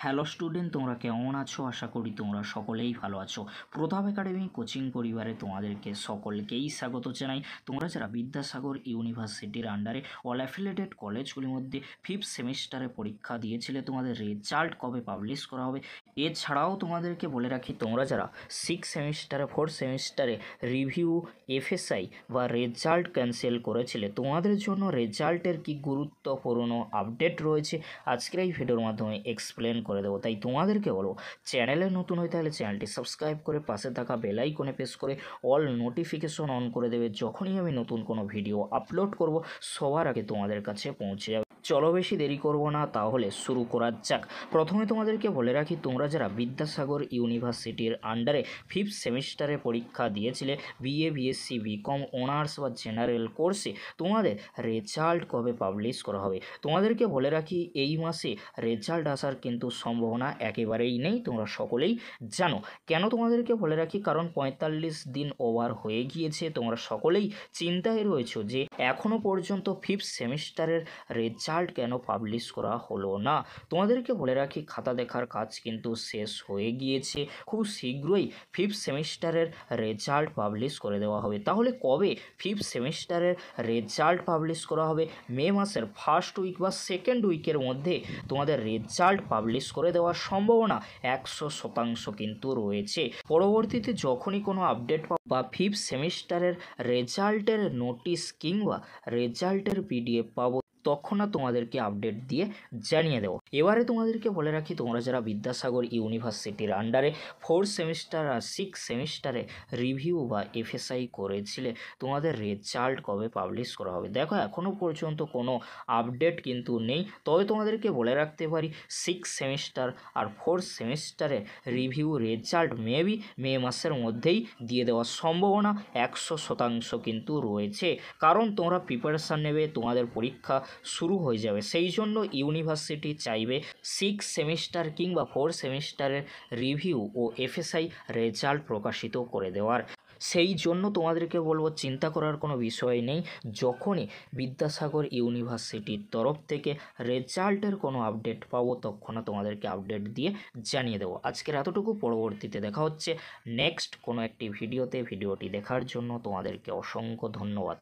Hello student, তোমরা কেমন আছো? আশা করি তোমরা সকলেই ভালো আছো। প্রতাপ একাডেমি কোচিং পরিবারে তোমাদেরকে সকলকেই স্বাগত জানাই। তোমরা যারা বিদ্যাসাগর ইউনিভার্সিটির আন্ডারে অল অ্যাফিলিয়েটেড কলেজগুলির মধ্যে ফিফথ সেমিস্টারে পরীক্ষা দিয়েছিলে, তোমাদের রেজাল্ট কবে পাবলিশ করা হবে? এছাড়াও তোমাদেরকে বলে রাখি, তোমরা যারা সিক্স সেমিস্টারে ফোর্থ সেমিস্টারে রিভিউ, এফএসআই বা রেজাল্ট ক্যান্সেল করেছিলে, তোমাদের জন্য রেজাল্টের কি গুরুত্বপূর্ণ আপডেট রয়েছে আজকের এই ভিডিওর মাধ্যমে এক্সপ্লেন করে দেবো। তাই তোমাদেরকে বলো, চ্যানেলে নতুন হয়ে তাহলে চ্যানেলটি সাবস্ক্রাইব করে পাশে থাকা বেল আইকনে প্রেস করে অল নোটিফিকেশন অন করে দেবে। যখনই আমি নতুন কোনো ভিডিও আপলোড করব সবার আগে তোমাদের কাছে পৌঁছে যাবে। চলো বেশি দেরি করব না, তাহলে শুরু করা যাক। প্রথমে তোমাদেরকে বলে রাখি, তোমরা যারা বিদ্যাসাগর ইউনিভার্সিটির আন্ডারে ফিফথ সেমিস্টারে পরীক্ষা দিয়েছিলে বিএ, বিএসসি, বিকম, অনার্স বা জেনারেল কোর্সে, তোমাদের রেজাল্ট কবে পাবলিশ করা হবে? তোমাদেরকে বলে রাখি, এই মাসে রেজাল্ট আসার কিন্তু সম্ভাবনা একেবারেই নেই, তোমরা সকলেই জানো। কেন তোমাদেরকে বলে রাখি, কারণ 45 দিন ওভার হয়ে গিয়েছে। তোমরা সকলেই চিন্তায় রয়েছো যে এখনও পর্যন্ত ফিফথ সেমিস্টারের রেজাল্ট কেন পাবলিশ করা হলো না। তোমাদেরকে বলে রাখি, খাতা দেখার কাজ কিন্তু শেষ হয়ে গিয়েছে। খুব শীঘ্রই ফিফথ সেমিস্টারের রেজাল্ট পাবলিশ করে দেওয়া হবে। তাহলে কবে ফিফথ সেমিস্টারের রেজাল্ট পাবলিশ করা হবে? মে মাসের ফার্স্ট উইক বা সেকেন্ড উইকের মধ্যে তোমাদের রেজাল্ট পাবলিশ করে দেওয়ার সম্ভাবনা 100% কিন্তু রয়েছে। পরবর্তীতে যখনই কোনো আপডেট বা ফিফথ সেমিস্টারের রেজাল্টের নোটিশ কিংবা রেজাল্টের পিডিএফ পাবো, তখন না তোমাদেরকে আপডেট দিয়ে জানিয়ে দেবো। এবারে তোমাদেরকে বলে রাখি, তোমরা যারা বিদ্যাসাগর ইউনিভার্সিটির আন্ডারে ফোর্থ সেমিস্টার আর সিক্স সেমিস্টারে রিভিউ বা এফএসআই করেছিলে, তোমাদের রেজাল্ট কবে পাবলিশ করা হবে? দেখো, এখনও পর্যন্ত কোনো আপডেট কিন্তু নেই। তবে তোমাদেরকে বলে রাখতে পারি, সিক্স সেমিস্টার আর ফোর্থ সেমিস্টারে রিভিউ রেজাল্ট মেবি মে মাসের মধ্যেই দিয়ে দেওয়ার সম্ভাবনা 100% কিন্তু রয়েছে। কারণ তোমরা প্রিপারেশান নেবে, তোমাদের পরীক্ষা শুরু হয়ে যাবে। সেই জন্য ইউনিভার্সিটি চাইবে সিক্স সেমিস্টার কিংবা ফোর্থ সেমিস্টারের রিভিউ ও এফএসআই রেজাল্ট প্রকাশিত করে দেওয়ার। সেই জন্য তোমাদেরকে বলবো, চিন্তা করার কোনো বিষয় নেই। যখনই বিদ্যাসাগর ইউনিভার্সিটির তরফ থেকে রেজাল্টের কোনো আপডেট পাবো, তখন তোমাদেরকে আপডেট দিয়ে জানিয়ে দেবো। আজকের এতটুকু, পরবর্তীতে দেখা হচ্ছে নেক্সট কোনো একটি ভিডিওতে। ভিডিওটি দেখার জন্য তোমাদেরকে অসংখ্য ধন্যবাদ।